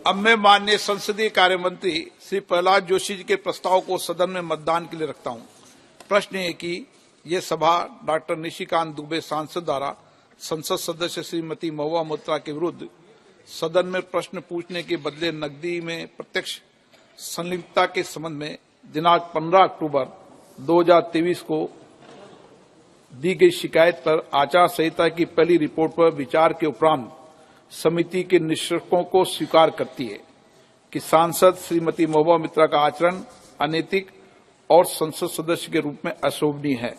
अब मैं माननीय संसदीय कार्य मंत्री श्री प्रहलाद जोशी जी के प्रस्ताव को सदन में मतदान के लिए रखता हूं। प्रश्न है कि यह सभा डॉक्टर निशिकांत दुबे सांसद द्वारा संसद सदस्य श्रीमती महुआ मोइत्रा के विरुद्ध सदन में प्रश्न पूछने के बदले नकदी में प्रत्यक्ष संलिप्तता के संबंध में दिनांक 15 अक्टूबर 2023 को दी गई शिकायत पर आचार संहिता की पहली रिपोर्ट पर विचार के उपरांत समिति के निष्कर्षों को स्वीकार करती है कि सांसद श्रीमती महुआ मोइत्रा का आचरण अनैतिक और संसद सदस्य के रूप में अशोभनीय है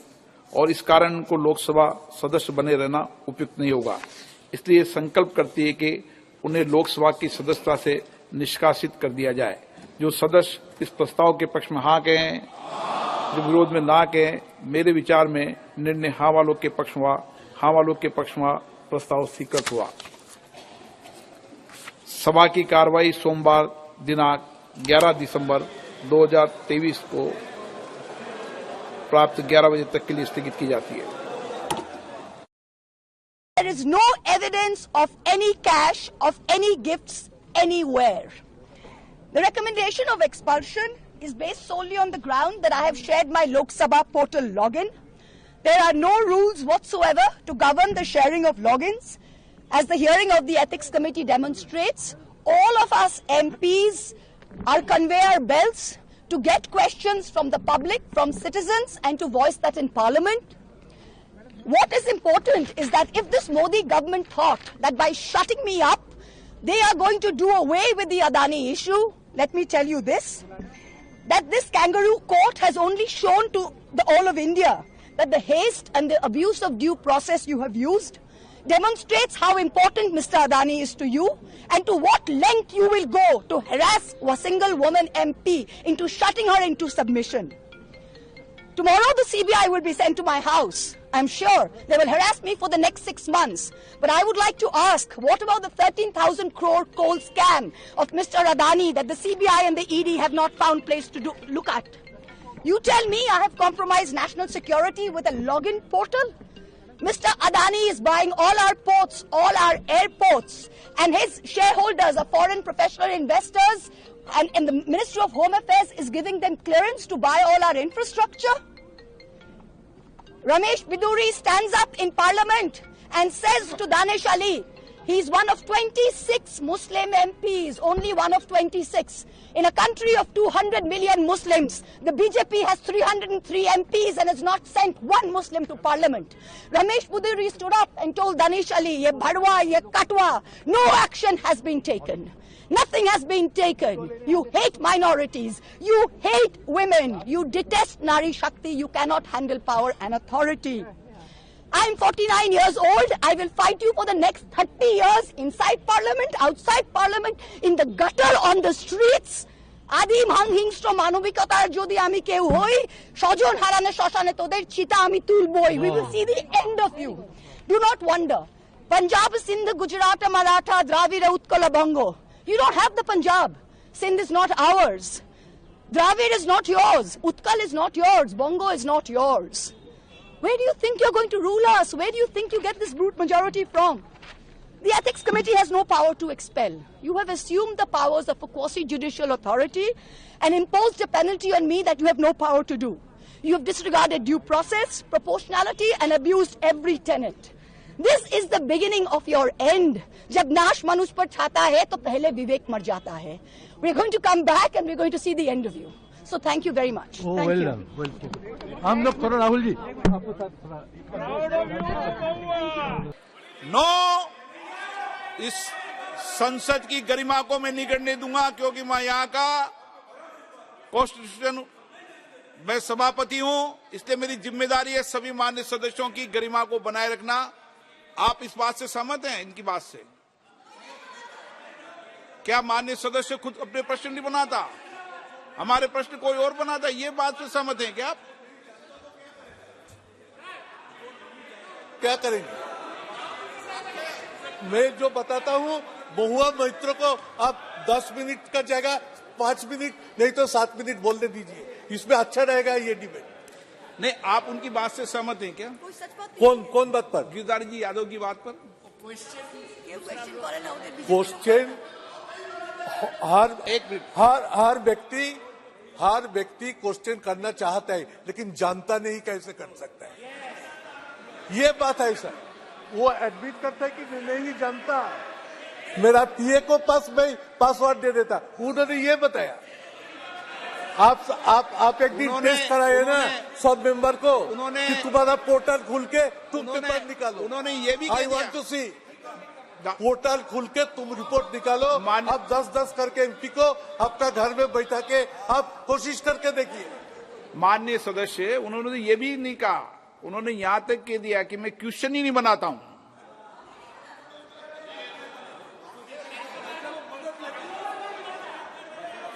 और इस कारण उनको लोकसभा सदस्य बने रहना उपयुक्त नहीं होगा। इसलिए संकल्प करती है कि उन्हें लोकसभा की सदस्यता से निष्कासित कर दिया जाए। जो सदस्य इस प्रस्ताव के पक्ष में हाँ कहें, जो विरोध में ना कहें, मेरे विचार में निर्णय हाँ वालों के पक्ष में हाँ वालों के पक्ष में प्रस्ताव स्वीकृत हुआ। सभा की कार्रवाई सोमवार दिनांक 11 दिसंबर 2023 को प्राप्त 11 बजे तक के लिए स्थगित की जाती है। There is no evidence of any cash, of any gifts anywhere. The recommendation of expulsion is based solely on the ground that I have shared my Lok Sabha portal login. There are no rules whatsoever to govern the sharing of logins. As the hearing of the Ethics Committee demonstrates, all of us MPs are conveyor belts to get questions from the public, from citizens, and to voice that in Parliament. What is important is that if this Modi government thought that by shutting me up, they are going to do away with the Adani issue, let me tell you this, that this kangaroo court has only shown to the all of India that the haste and the abuse of due process you have used demonstrates how important Mr. Adani is to you and to what length you will go to harass a single woman MP into shutting her into submission. Tomorrow the CBI will be sent to my house. I'm sure they will harass me for the next 6 months. But I would like to ask, what about the 13,000 crore coal scam of Mr. Adani that the CBI and the ED have not found place to look at? You tell me I have compromised national security with a login portal? Mr. Adani is buying all our ports, all our airports, and his shareholders are foreign professional investors, and the Ministry of Home Affairs is giving them clearance to buy all our infrastructure. Ramesh Biduri stands up in Parliament and says to Danish Ali, he's one of 26 Muslim MPs, only one of 26. In a country of 200 million Muslims, the BJP has 303 MPs and has not sent one Muslim to Parliament. Ramesh Biduri stood up and told Danish Ali, ye bhadwa, ye katwa, no action has been taken. Nothing has been taken. You hate minorities. You hate women. You detest Nari Shakti. You cannot handle power and authority. I'm 49 years old. I will fight you for the next 30 years inside Parliament, outside Parliament, in the gutter, on the streets. Adi Manghingstra Manobikatar Jodi Ami Keu Hoi, Shojon Harane Shoshane Toder Chita Ami Tulboi. We will see the end of you. Do not wonder. Punjab, Sindh, Gujarat, Maratha, Dravida, Utkala, Bongo. You don't have the Punjab. Sindh is not ours. Dravid is not yours. Utkal is not yours. Bongo is not yours. Where do you think you're going to rule us? Where do you think you get this brute majority from? The Ethics Committee has no power to expel. You have assumed the powers of a quasi-judicial authority and imposed a penalty on me that you have no power to do. You have disregarded due process, proportionality, and abused every tenet. This is the beginning of your end. जब नाश मनुष्य पर छाता है तो पहले विवेक मर जाता है. We're going to come back and we're going to see the end of you. So thank you very much. Oh, thank well you. done. Well done. हम लोग करो राहुल जी. नो, इस संसद की गरिमा को मैं नहीं करने दूंगा क्योंकि मैं यहाँ का कॉन्स्टिट्यूशन मैं सभापति हूँ, इसलिए मेरी जिम्मेदारी है सभी मान्य सदस्यों की गरिमा को बनाए रखना। आप इस बात से सहमत हैं? इनकी बात से क्या मान्य सदस्य खुद अपने प्रश्न नहीं बनाता, हमारे प्रश्न कोई और बनाता? ये बात से सहमत हैं क्या आप? क्या करेंगे? मैं जो बताता हूँ, महुआ मोइत्रा को आप 10 मिनट का जगह 5 मिनट नहीं तो 7 मिनट बोलने दीजिए, इसमें अच्छा रहेगा ये डिबेट। नहीं, आप उनकी बात से सहमत हैं क्या? कौन बात पर? गिरधारी जी यादव की बात पर। क्वेश्चन एक मिनट। हर व्यक्ति क्वेश्चन करना चाहता है, लेकिन जानता नहीं कैसे कर सकता है। ये बात है सर, वो एडमिट करता है कि मैं नहीं जानता, मेरा पीए को पासवर्ड दे देता, उन्होंने ये बताया। आप एक दिन टेस्ट कराए ना सब मेंबर को कि तुम्हारा पोर्टल खुल के तुम पेपर निकालो। उन्होंने ये भी I want to see portal खुल के तुम रिपोर्ट निकालो। आप 10-10 करके एमपी को आपका घर में बैठा के आप कोशिश करके देखिए। माननीय सदस्य, उन्होंने ये भी नहीं कहा, उन्होंने यहां तक कह दिया कि मैं क्वेश्चन ही नहीं बनाता हूं।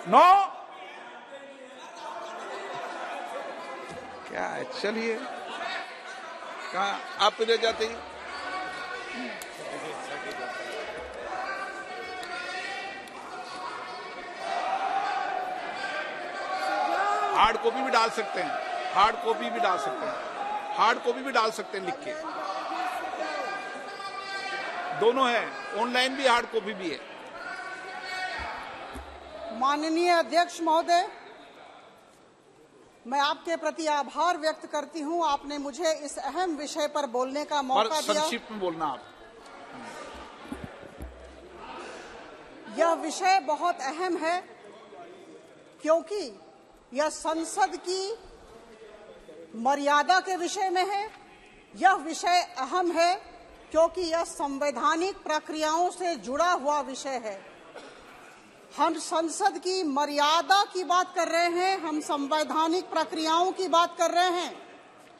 नो क्या है, चलिए कहा आप ले जाते हैं। हार्ड कॉपी भी डाल सकते हैं, हार्ड कॉपी भी डाल सकते हैं, हार्ड कॉपी भी डाल सकते हैं लिख के, दोनों है, ऑनलाइन भी हार्ड कॉपी भी है। माननीय अध्यक्ष महोदय, मैं आपके प्रति आभार व्यक्त करती हूं, आपने मुझे इस अहम विषय पर बोलने का मौका दिया। संक्षिप्त में बोलना आप। यह विषय बहुत अहम है क्योंकि यह संसद की मर्यादा के विषय में है। यह विषय अहम है क्योंकि यह संवैधानिक प्रक्रियाओं से जुड़ा हुआ विषय है। हम संसद की मर्यादा की बात कर रहे हैं, हम संवैधानिक प्रक्रियाओं की बात कर रहे हैं,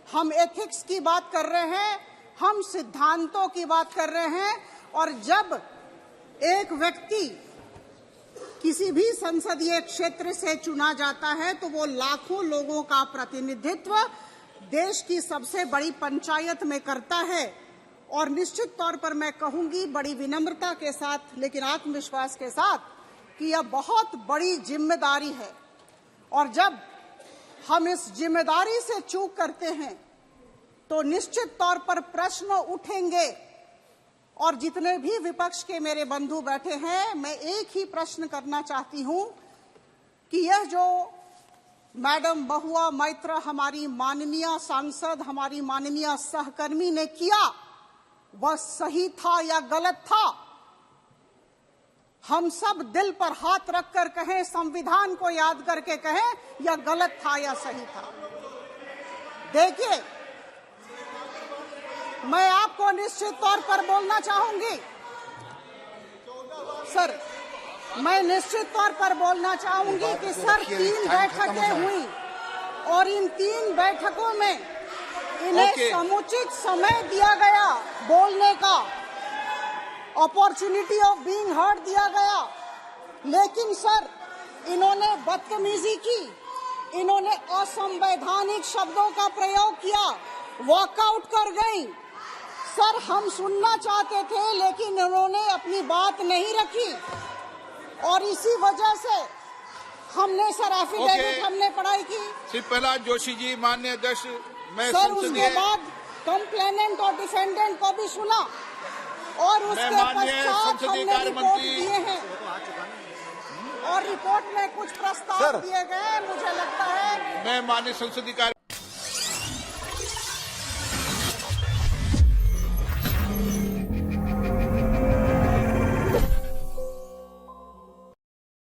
हम एथिक्स की बात कर रहे हैं, हम सिद्धांतों की बात कर रहे हैं। और जब एक व्यक्ति किसी भी संसदीय क्षेत्र से चुना जाता है तो वो लाखों लोगों का प्रतिनिधित्व देश की सबसे बड़ी पंचायत में करता है। और निश्चित तौर पर मैं कहूंगी बड़ी विनम्रता के साथ लेकिन आत्मविश्वास के साथ कि यह बहुत बड़ी जिम्मेदारी है। और जब हम इस जिम्मेदारी से चूक करते हैं तो निश्चित तौर पर प्रश्न उठेंगे। और जितने भी विपक्ष के मेरे बंधु बैठे हैं, मैं एक ही प्रश्न करना चाहती हूं कि यह जो मैडम महुआ मैत्र हमारी माननीय सांसद, हमारी माननीय सहकर्मी ने किया, वह सही था या गलत था? हम सब दिल पर हाथ रखकर कहें, संविधान को याद करके कहें, यह गलत था या सही था। देखिए, मैं आपको निश्चित तौर पर बोलना चाहूंगी सर, मैं निश्चित तौर पर बोलना चाहूंगी कि सर 3 बैठकें हुई और इन 3 बैठकों में इन्हें समुचित समय दिया गया, बोलने का अपॉर्चुनिटी ऑफ बीइंग हर्ड दिया गया। लेकिन सर इन्होंने बदतमीजी की, इन्होंने असंवैधानिक शब्दों का प्रयोग किया, वॉकआउट कर गई। सर हम सुनना चाहते थे लेकिन इन्होंने अपनी बात नहीं रखी और इसी वजह से हमने सर एफिडेविट हमने पढ़ाई की। श्री प्रहलाद जोशी जी, माननीय अध्यक्ष, मैं सर उसके बाद कंप्लेनेंट और डिफेंडेंट को भी सुना और उसके पश्चात हमने रिपोर्ट दिए हैं और रिपोर्ट में कुछ प्रस्ताव दिए गए। मुझे लगता है मैं माननीय संसदीय कार्य